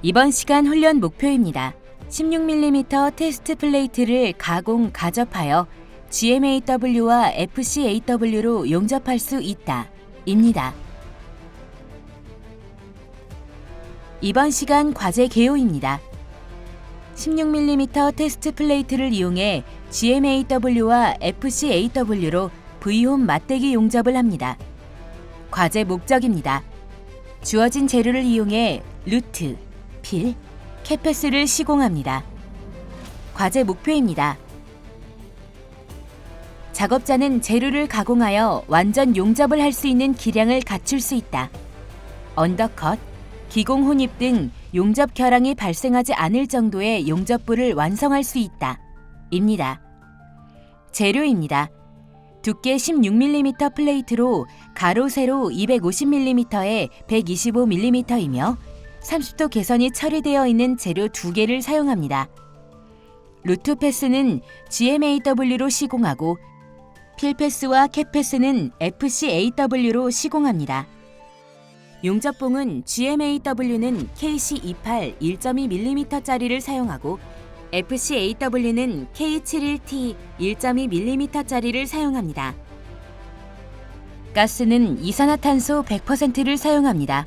이번 시간 훈련 목표입니다. 16mm 테스트 플레이트를 가접하여 GMAW와 FCAW로 용접할 수 있다. 입니다. 이번 시간 과제 개요입니다. 16mm 테스트 플레이트를 이용해 GMAW와 FCAW로 V홈 맞대기 용접을 합니다. 과제 목적입니다. 주어진 재료를 이용해 루트, 필, 캐패스를 시공합니다. 과제 목표입니다. 작업자는 재료를 가공하여 완전 용접을 할 수 있는 기량을 갖출 수 있다. 언더컷, 기공 혼입 등 용접 결항이 발생하지 않을 정도의 용접부를 완성할 수 있다. 입니다. 재료입니다. 두께 16mm 플레이트로 가로 세로 250mm에 125mm이며 30도 개선이 처리되어 있는 재료 2개를 사용합니다. 루트 패스는 GMAW로 시공하고 필 패스와 캡 패스는 FCAW로 시공합니다. 용접봉은 GMAW는 KC28 1.2mm짜리를 사용하고 FCAW는 K71T 1.2mm짜리를 사용합니다. 가스는 이산화탄소 100%를 사용합니다.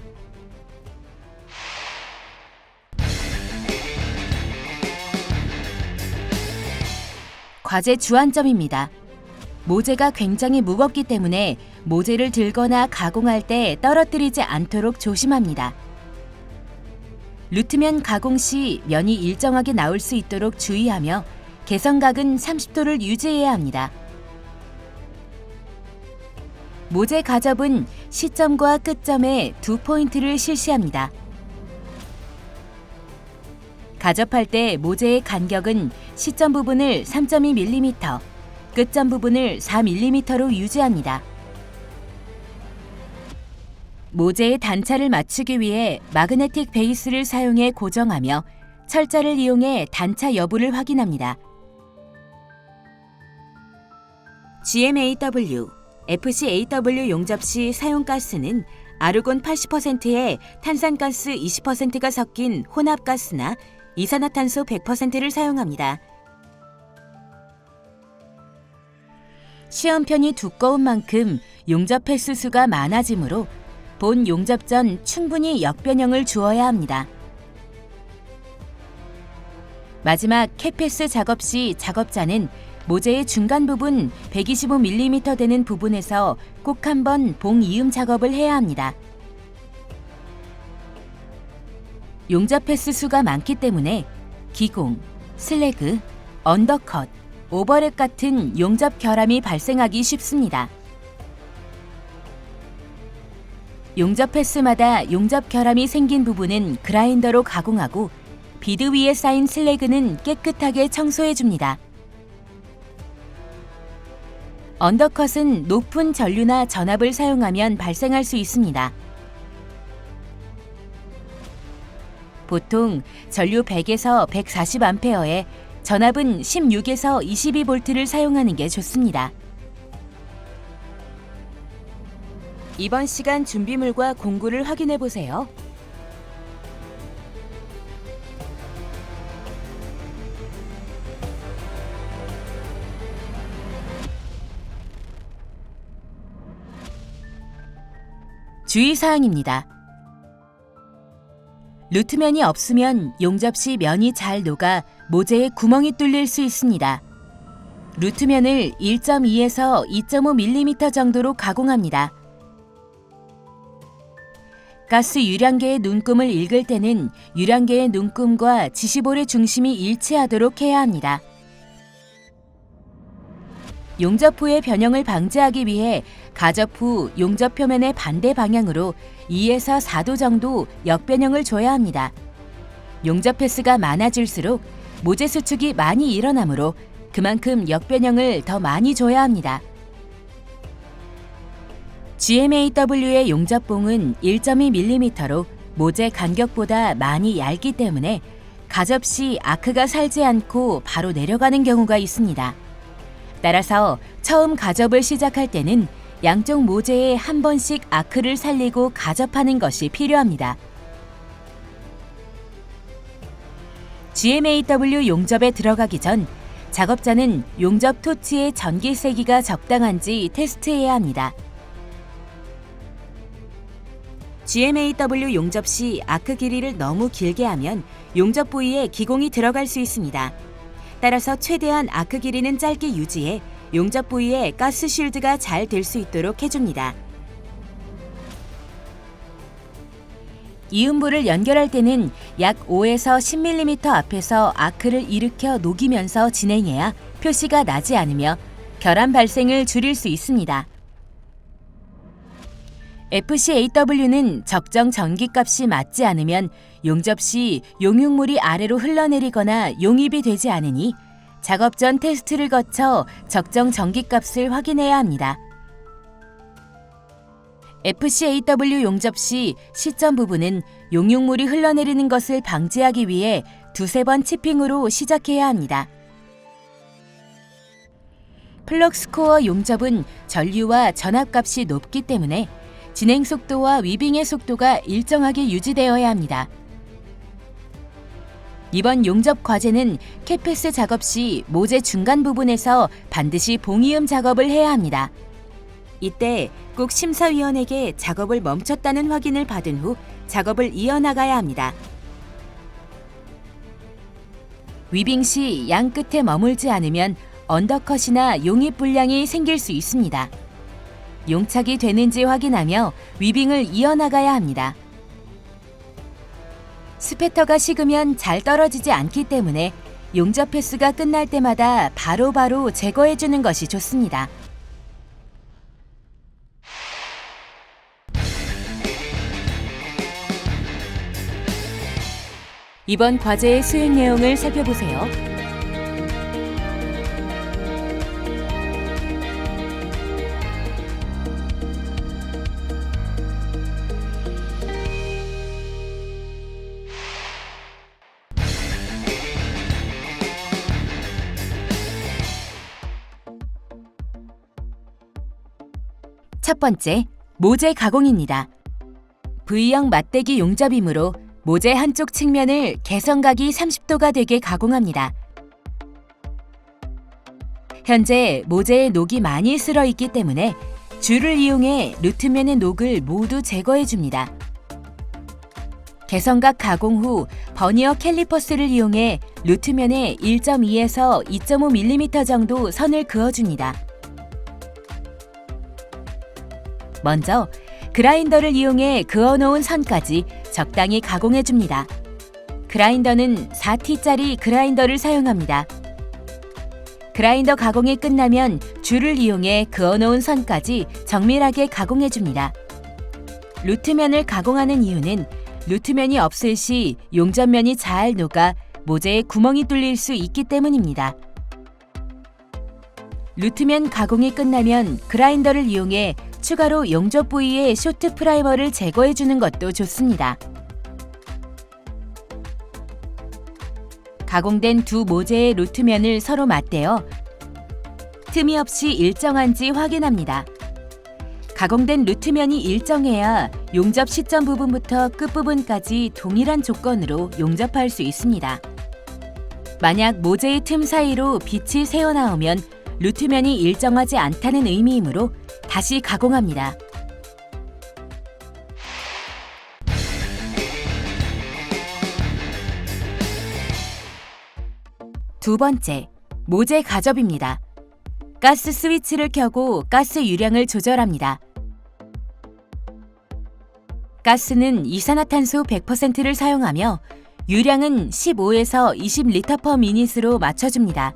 과제 주안점입니다. 모재가 굉장히 무겁기 때문에 모재를 들거나 가공할 때 떨어뜨리지 않도록 조심합니다. 루트면 가공 시 면이 일정하게 나올 수 있도록 주의하며 개선각은 30도를 유지해야 합니다. 모재 가접은 시점과 끝점에 2포인트를 실시합니다. 가접할 때 모재의 간격은 시점 부분을 3.2mm, 끝점 부분을 4mm로 유지합니다. 모재의 단차를 맞추기 위해 마그네틱 베이스를 사용해 고정하며 철자를 이용해 단차 여부를 확인합니다. GMAW, FCAW 용접 시 사용 가스는 아르곤 80%에 탄산가스 20%가 섞인 혼합가스나 이산화탄소 100%를 사용합니다. 시험편이 두꺼운 만큼 용접 횟수 수가 많아지므로 본 용접 전 충분히 역변형을 주어야 합니다. 마지막 캡패스 작업 시 작업자는 모재의 중간 부분 125mm 되는 부분에서 꼭 한번 봉 이음 작업을 해야 합니다. 용접 횟수 수가 많기 때문에 기공, 슬래그, 언더컷, 오버랩 같은 용접 결함이 발생하기 쉽습니다. 용접 횟수마다 용접 결함이 생긴 부분은 그라인더로 가공하고 비드 위에 쌓인 슬래그는 깨끗하게 청소해줍니다. 언더컷은 높은 전류나 전압을 사용하면 발생할 수 있습니다. 보통 전류 100에서 140A에 전압은 16에서 22V를 사용하는 게 좋습니다. 이번 시간 준비물과 공구를 확인해 보세요. 주의사항입니다. 루트면이 없으면 용접 시 면이 잘 녹아 모재에 구멍이 뚫릴 수 있습니다. 루트면을 1.2에서 2.5mm 정도로 가공합니다. 가스 유량계의 눈금을 읽을 때는 유량계의 눈금과 지시볼의 중심이 일치하도록 해야 합니다. 용접 후의 변형을 방지하기 위해 가접 후 용접 표면의 반대 방향으로 2에서 4도 정도 역변형을 줘야 합니다. 용접 횟수가 많아질수록 모재 수축이 많이 일어나므로 그만큼 역변형을 더 많이 줘야 합니다. GMAW의 용접봉은 1.2mm로 모재 간격보다 많이 얇기 때문에 가접 시 아크가 살지 않고 바로 내려가는 경우가 있습니다. 따라서 처음 가접을 시작할 때는 양쪽 모재에 한 번씩 아크를 살리고 가접하는 것이 필요합니다. GMAW 용접에 들어가기 전 작업자는 용접 토치의 전기 세기가 적당한지 테스트해야 합니다. GMAW 용접 시 아크 길이를 너무 길게 하면 용접 부위에 기공이 들어갈 수 있습니다. 따라서 최대한 아크 길이는 짧게 유지해 용접 부위에 가스 쉴드가 잘 될 수 있도록 해줍니다. 이음부를 연결할 때는 약 5에서 10mm 앞에서 아크를 일으켜 녹이면서 진행해야 표시가 나지 않으며 결함 발생을 줄일 수 있습니다. FCAW는 적정 전기값이 맞지 않으면 용접 시 용융물이 아래로 흘러내리거나 용입이 되지 않으니 작업 전 테스트를 거쳐 적정 전기값을 확인해야 합니다. FCAW 용접 시 시점 부분은 용융물이 흘러내리는 것을 방지하기 위해 두세 번 치핑으로 시작해야 합니다. 플럭스코어 용접은 전류와 전압값이 높기 때문에 진행 속도와 위빙의 속도가 일정하게 유지되어야 합니다. 이번 용접 과제는 캐패스 작업 시 모재 중간 부분에서 반드시 봉이음 작업을 해야 합니다. 이때 꼭 심사위원에게 작업을 멈췄다는 확인을 받은 후 작업을 이어나가야 합니다. 위빙 시 양 끝에 머물지 않으면 언더컷이나 용입 불량이 생길 수 있습니다. 용착이 되는지 확인하며 위빙을 이어나가야 합니다. 스패터가 식으면 잘 떨어지지 않기 때문에 용접 패스가 끝날 때마다 바로바로 제거해주는 것이 좋습니다. 이번 과제의 수행 내용을 살펴보세요. 첫 번째, 모재 가공입니다. V형 맞대기 용접이므로 모재 한쪽 측면을 개성각이 30도가 되게 가공합니다. 현재 모재에 녹이 많이 쓸어 있기 때문에 줄을 이용해 루트면의 녹을 모두 제거해 줍니다. 개성각 가공 후 버니어 캘리퍼스를 이용해 루트면에 1.2에서 2.5mm 정도 선을 그어줍니다. 먼저 그라인더를 이용해 그어놓은 선까지 적당히 가공해줍니다. 그라인더는 4T짜리 그라인더를 사용합니다. 그라인더 가공이 끝나면 줄을 이용해 그어놓은 선까지 정밀하게 가공해줍니다. 루트면을 가공하는 이유는 루트면이 없을 시 용접면이 잘 녹아 모재에 구멍이 뚫릴 수 있기 때문입니다. 루트면 가공이 끝나면 그라인더를 이용해 추가로 용접 부위의 쇼트 프라이머를 제거해주는 것도 좋습니다. 가공된 두 모재의 루트면을 서로 맞대어 틈이 없이 일정한지 확인합니다. 가공된 루트면이 일정해야 용접 시점 부분부터 끝부분까지 동일한 조건으로 용접할 수 있습니다. 만약 모재의 틈 사이로 빛이 새어나오면 루트면이 일정하지 않다는 의미이므로 다시 가공합니다. 두 번째, 모재 가접입니다. 가스 스위치를 켜고 가스 유량을 조절합니다. 가스는 이산화탄소 100%를 사용하며 유량은 15에서 20L/min으로 맞춰줍니다.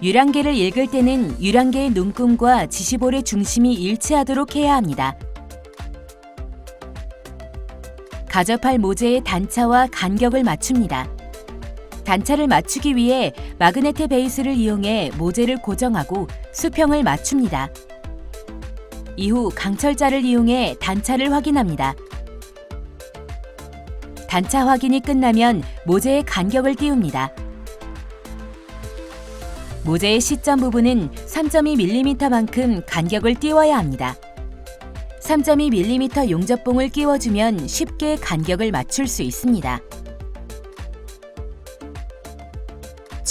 유량계를 읽을 때는 유량계의 눈금과 지시볼의 중심이 일치하도록 해야 합니다. 가접할 모재의 단차와 간격을 맞춥니다. 단차를 맞추기 위해 마그네트 베이스를 이용해 모재를 고정하고 수평을 맞춥니다. 이후 강철자를 이용해 단차를 확인합니다. 단차 확인이 끝나면 모재의 간격을 띄웁니다. 모재의 시점 부분은 3.2mm만큼 간격을 띄워야 합니다. 3.2mm 용접봉을 끼워주면 쉽게 간격을 맞출 수 있습니다.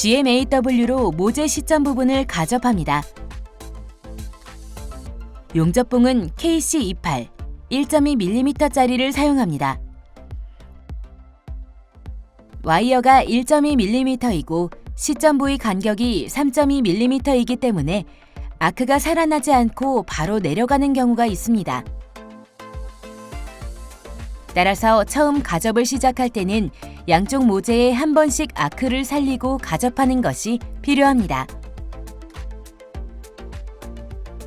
GMAW로 모재 시점 부분을 가접합니다. 용접봉은 KC28 1.2mm짜리를 사용합니다. 와이어가 1.2mm이고 시점 부위 간격이 3.2mm이기 때문에 아크가 살아나지 않고 바로 내려가는 경우가 있습니다. 따라서 처음 가접을 시작할 때는 양쪽 모재에 한 번씩 아크를 살리고 가접하는 것이 필요합니다.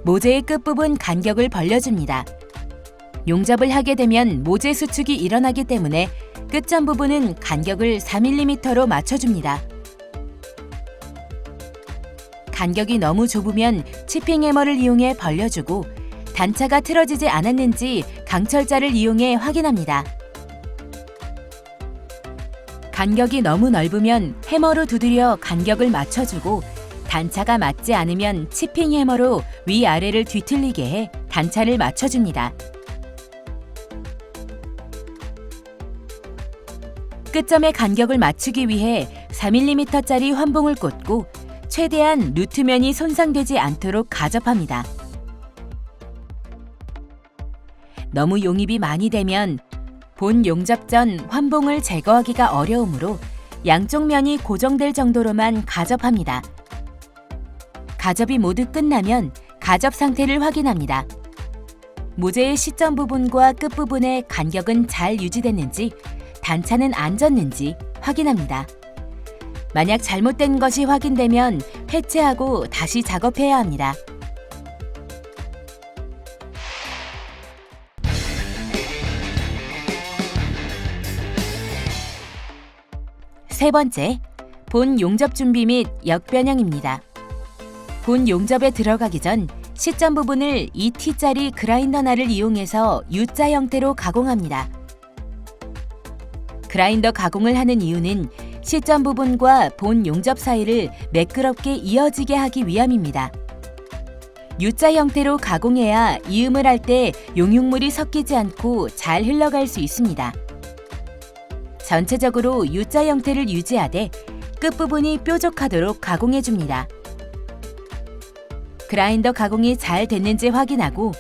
모재의 끝부분 간격을 벌려줍니다. 용접을 하게 되면 모재 수축이 일어나기 때문에 끝점 부분은 간격을 4mm로 맞춰줍니다. 간격이 너무 좁으면 치핑 해머를 이용해 벌려주고 단차가 틀어지지 않았는지 강철자를 이용해 확인합니다. 간격이 너무 넓으면 해머로 두드려 간격을 맞춰주고 단차가 맞지 않으면 치핑 해머로 위아래를 뒤틀리게 해 단차를 맞춰줍니다. 끝점의 간격을 맞추기 위해 4mm짜리 환봉을 꽂고 최대한 루트면이 손상되지 않도록 가접합니다. 너무 용입이 많이 되면 본 용접 전 환봉을 제거하기가 어려우므로 양쪽 면이 고정될 정도로만 가접합니다. 가접이 모두 끝나면 가접 상태를 확인합니다. 모재의 시점 부분과 끝 부분의 간격은 잘 유지됐는지 단차는 안 졌는지 확인합니다. 만약 잘못된 것이 확인되면 해체하고 다시 작업해야 합니다. 세 번째, 본 용접 준비 및 역변형입니다. 본 용접에 들어가기 전 시점 부분을 2T짜리 그라인더 날을 이용해서 U자 형태로 가공합니다. 그라인더 가공을 하는 이유는 시점 부분과 본 용접 사이를 매끄럽게 이어지게 하기 위함입니다. U자 형태로 가공해야 이음을 할 때 용융물이 섞이지 않고 잘 흘러갈 수 있습니다. 전체적으로 U자 형태를 유지하되 끝부분이 뾰족하도록 가공해줍니다. 그라인더 가공이 잘 됐는지 확인하고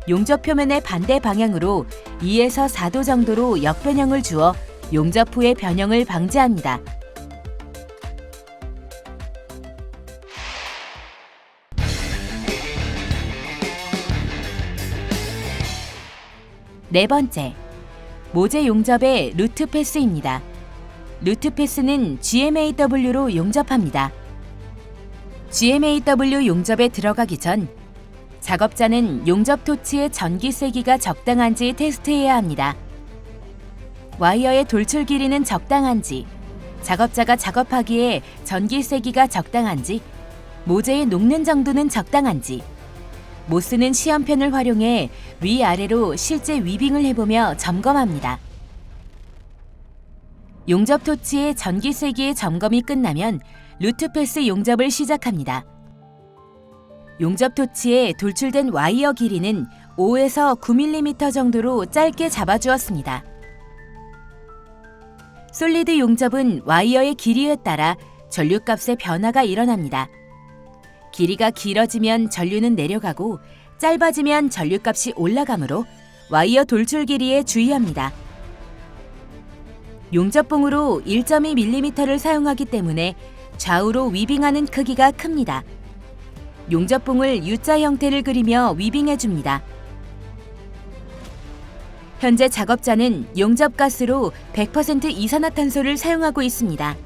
용접 표면의 반대 방향으로 2에서 4도 정도로 역변형을 주어 용접 후의 변형을 방지합니다. 네 번째, 모재 용접의 루트 패스입니다. 루트 패스는 GMAW로 용접합니다. GMAW 용접에 들어가기 전 작업자는 용접 토치의 전기 세기가 적당한지 테스트해야 합니다. 와이어의 돌출 길이는 적당한지, 작업자가 작업하기에 전기 세기가 적당한지, 모재의 녹는 정도는 적당한지, 못 쓰는 시험편을 활용해 위아래로 실제 위빙을 해보며 점검합니다. 용접 토치의 전기 세기의 점검이 끝나면 루트 패스 용접을 시작합니다. 용접 토치에 돌출된 와이어 길이는 5에서 9mm 정도로 짧게 잡아주었습니다. 솔리드 용접은 와이어의 길이에 따라 전류값의 변화가 일어납니다. 길이가 길어지면 전류는 내려가고 짧아지면 전류값이 올라가므로 와이어 돌출 길이에 주의합니다. 용접봉으로 1.2mm를 사용하기 때문에 좌우로 위빙하는 크기가 큽니다. 용접봉을 U자 형태를 그리며 위빙해줍니다. 현재 작업자는 용접가스로 100% 이산화탄소를 사용하고 있습니다.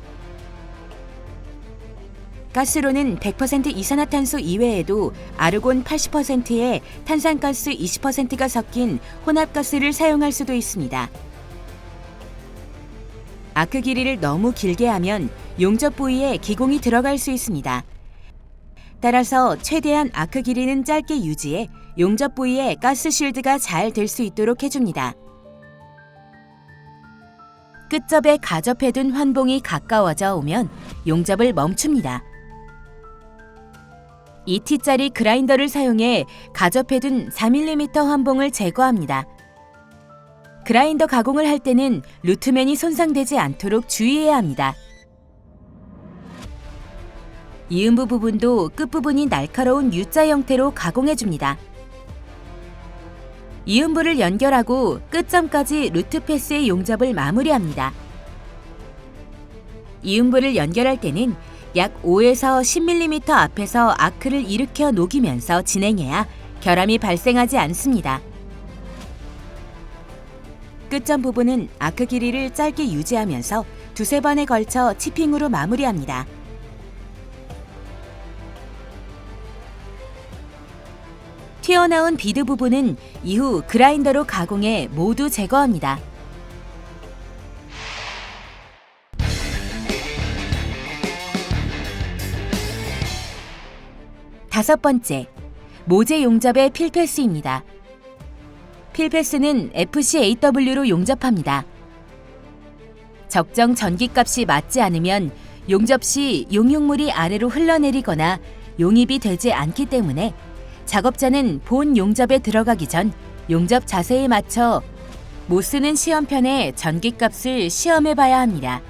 가스로는 100% 이산화탄소 이외에도 아르곤 80%에 탄산가스 20%가 섞인 혼합가스를 사용할 수도 있습니다. 아크 길이를 너무 길게 하면 용접 부위에 기공이 들어갈 수 있습니다. 따라서 최대한 아크 길이는 짧게 유지해 용접 부위에 가스 쉴드가 잘 될 수 있도록 해줍니다. 끝접에 가접해둔 환봉이 가까워져 오면 용접을 멈춥니다. 2T짜리 그라인더를 사용해 가접해둔 4mm 환봉을 제거합니다. 그라인더 가공을 할 때는 루트면이 손상되지 않도록 주의해야 합니다. 이음부 부분도 끝부분이 날카로운 U자 형태로 가공해줍니다. 이음부를 연결하고 끝점까지 루트패스의 용접을 마무리합니다. 이음부를 연결할 때는 약 5에서 10mm 앞에서 아크를 일으켜 녹이면서 진행해야 결함이 발생하지 않습니다. 끝점 부분은 아크 길이를 짧게 유지하면서 두세 번에 걸쳐 치핑으로 마무리합니다. 튀어나온 비드 부분은 이후 그라인더로 가공해 모두 제거합니다. 다섯 번째, 모재 용접의 필패스입니다. 필패스는 FCAW로 용접합니다. 적정 전기값이 맞지 않으면 용접 시 용융물이 아래로 흘러내리거나 용입이 되지 않기 때문에 작업자는 본 용접에 들어가기 전 용접 자세에 맞춰 못 쓰는 시험편의 전기값을 시험해 봐야 합니다.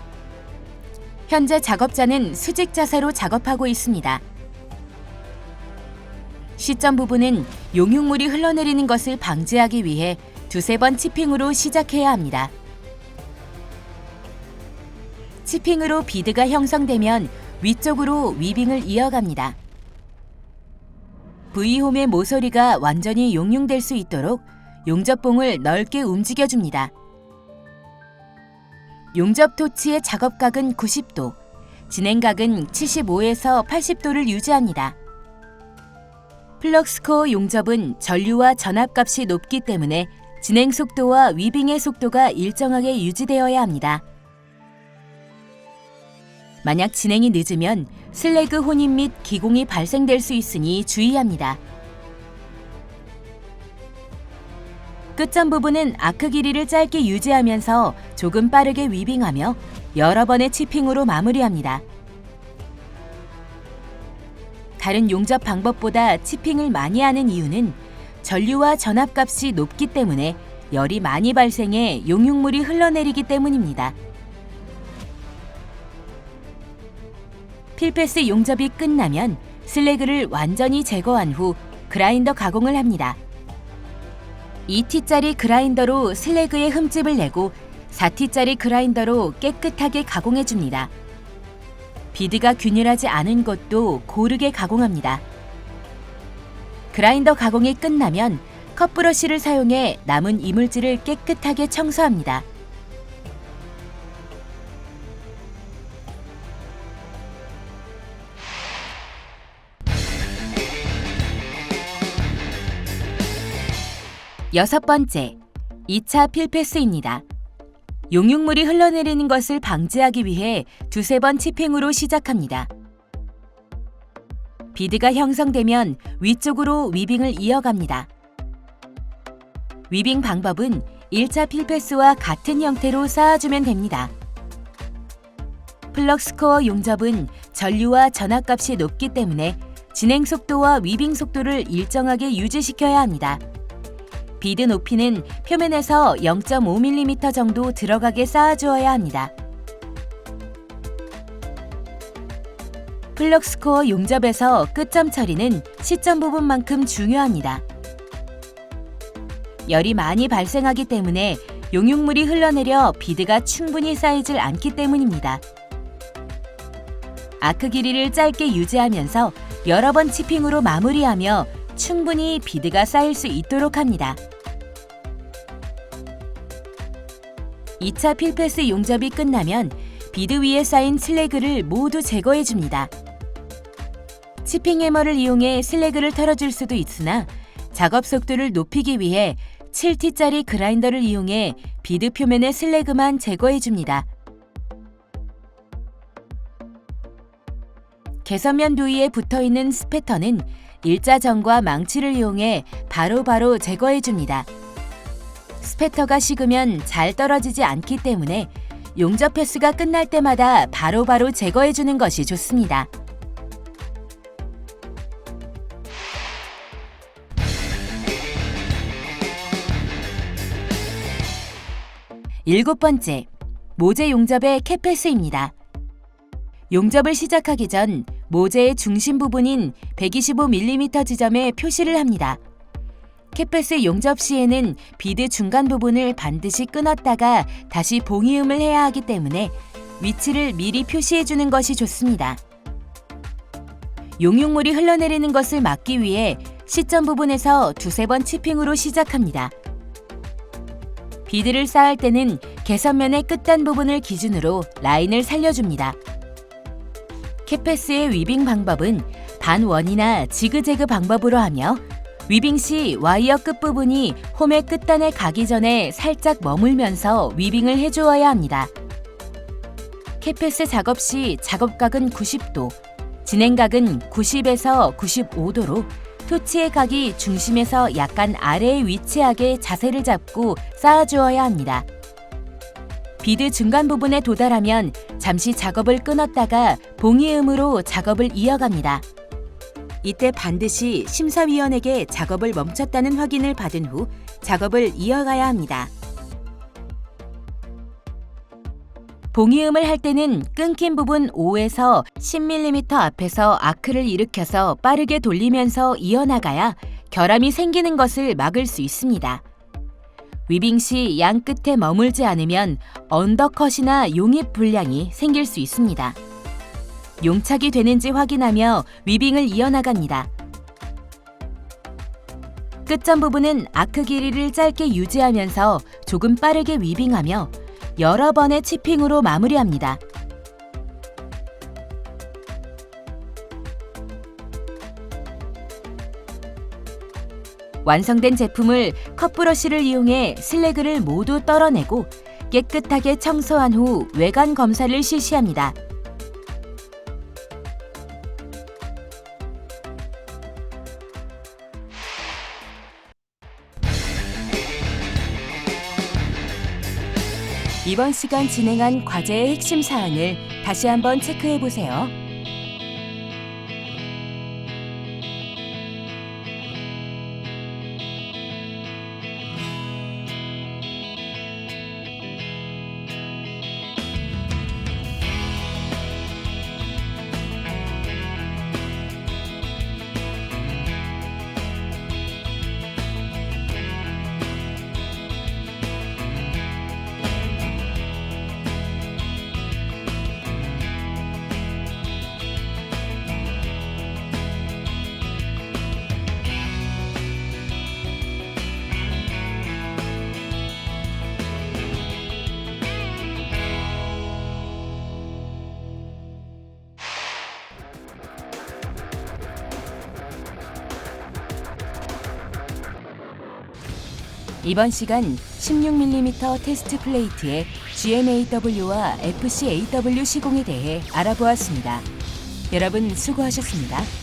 현재 작업자는 수직 자세로 작업하고 있습니다. 시점 부분은 용융물이 흘러내리는 것을 방지하기 위해 두세 번 치핑으로 시작해야 합니다. 치핑으로 비드가 형성되면 위쪽으로 위빙을 이어갑니다. V홈의 모서리가 완전히 용융될 수 있도록 용접봉을 넓게 움직여줍니다. 용접 토치의 작업각은 90도, 진행각은 75에서 80도를 유지합니다. 플럭스코어 용접은 전류와 전압값이 높기 때문에 진행 속도와 위빙의 속도가 일정하게 유지되어야 합니다. 만약 진행이 늦으면 슬래그 혼입 및 기공이 발생될 수 있으니 주의합니다. 끝점 부분은 아크 길이를 짧게 유지하면서 조금 빠르게 위빙하며 여러 번의 치핑으로 마무리합니다. 다른 용접 방법보다 치핑을 많이 하는 이유는 전류와 전압값이 높기 때문에 열이 많이 발생해 용융물이 흘러내리기 때문입니다. 필패스 용접이 끝나면 슬래그를 완전히 제거한 후 그라인더 가공을 합니다. 2T짜리 그라인더로 슬래그의 흠집을 내고 4T짜리 그라인더로 깨끗하게 가공해줍니다. 비드가 균일하지 않은 것도 고르게 가공합니다. 그라인더 가공이 끝나면 컷브러쉬를 사용해 남은 이물질을 깨끗하게 청소합니다. 여섯 번째, 2차 필패스입니다. 용융물이 흘러내리는 것을 방지하기 위해 두세 번 치핑으로 시작합니다. 비드가 형성되면 위쪽으로 위빙을 이어갑니다. 위빙 방법은 1차 필패스와 같은 형태로 쌓아주면 됩니다. 플럭스코어 용접은 전류와 전압값이 높기 때문에 진행 속도와 위빙 속도를 일정하게 유지시켜야 합니다. 비드 높이는 표면에서 0.5mm 정도 들어가게 쌓아주어야 합니다. 플럭스코어 용접에서 끝점 처리는 시점 부분만큼 중요합니다. 열이 많이 발생하기 때문에 용융물이 흘러내려 비드가 충분히 쌓이질 않기 때문입니다. 아크 길이를 짧게 유지하면서 여러 번 치핑으로 마무리하며 충분히 비드가 쌓일 수 있도록 합니다. 2차 필패스 용접이 끝나면 비드 위에 쌓인 슬래그를 모두 제거해줍니다. 치핑 해머를 이용해 슬래그를 털어줄 수도 있으나 작업 속도를 높이기 위해 7T짜리 그라인더를 이용해 비드 표면의 슬래그만 제거해줍니다. 개선면 부위에 붙어있는 스패터는 일자정과 망치를 이용해 바로바로 제거해줍니다. 스패터가 식으면 잘 떨어지지 않기 때문에 용접 패스가 끝날 때마다 바로바로 제거해주는 것이 좋습니다. 일곱 번째, 모재 용접의 캡패스입니다. 용접을 시작하기 전 모재의 중심 부분인 125mm 지점에 표시를 합니다. 캣패스 용접 시에는 비드 중간 부분을 반드시 끊었다가 다시 봉이음을 해야 하기 때문에 위치를 미리 표시해 주는 것이 좋습니다. 용융물이 흘러내리는 것을 막기 위해 시점 부분에서 두세 번 치핑으로 시작합니다. 비드를 쌓을 때는 개선면의 끝단 부분을 기준으로 라인을 살려줍니다. 캣패스의 위빙 방법은 반원이나 지그재그 방법으로 하며 위빙 시 와이어 끝부분이 홈의 끝단에 가기 전에 살짝 머물면서 위빙을 해주어야 합니다. 캣패스 작업 시 작업각은 90도, 진행각은 90에서 95도로 토치의 각이 중심에서 약간 아래에 위치하게 자세를 잡고 쌓아주어야 합니다. 비드 중간 부분에 도달하면 잠시 작업을 끊었다가 봉이음으로 작업을 이어갑니다. 이때 반드시 심사위원에게 작업을 멈췄다는 확인을 받은 후 작업을 이어가야 합니다. 봉이음을 할 때는 끊긴 부분 5에서 10mm 앞에서 아크를 일으켜서 빠르게 돌리면서 이어나가야 결함이 생기는 것을 막을 수 있습니다. 위빙 시 양 끝에 머물지 않으면 언더컷이나 용입 불량이 생길 수 있습니다. 용착이 되는지 확인하며 위빙을 이어나갑니다. 끝점 부분은 아크 길이를 짧게 유지하면서 조금 빠르게 위빙하며 여러 번의 치핑으로 마무리합니다. 완성된 제품을 컷브러쉬를 이용해 슬래그를 모두 떨어내고 깨끗하게 청소한 후 외관 검사를 실시합니다. 이번 시간 진행한 과제의 핵심 사항을 다시 한번 체크해 보세요. 이번 시간 16mm 테스트 플레이트의 GMAW와 FCAW 시공에 대해 알아보았습니다. 여러분 수고하셨습니다.